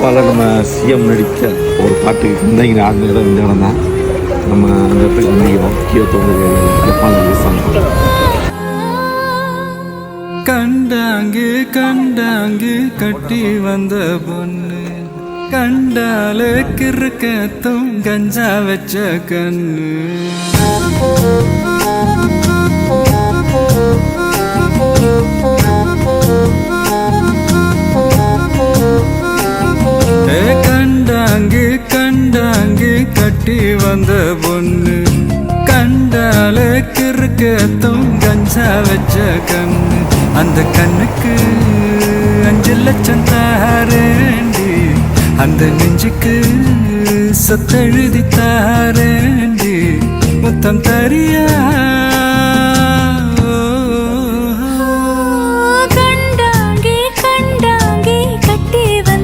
அப்பால நம்ம சிஎம் நடித்த ஒரு பாட்டுக்கு வந்தீங்க ஆடின இடம் இந்த இடம் தான். நம்ம அந்த இடத்துக்கு வந்திக்கிறோம். முக்கியத்துவம் கண்டாங்கு கண்டாங்கு கட்டி வந்த பொண்ணு கண்டால கிறுக்கத்தும் கஞ்சா வச்ச கண்ணு கண்டாங்கு கண்டாங்கு கட்டி வந்த பொண்ணு கண்டால கிறுக்கத்தும் கஞ்சா வச்ச கண்ணு அந்த கண்ணுக்கு 5 லட்சம் தாரேண்டி அந்த நெஞ்சுக்கு சொத்தெழுதி தாரேண்டி முத்தம் தரியா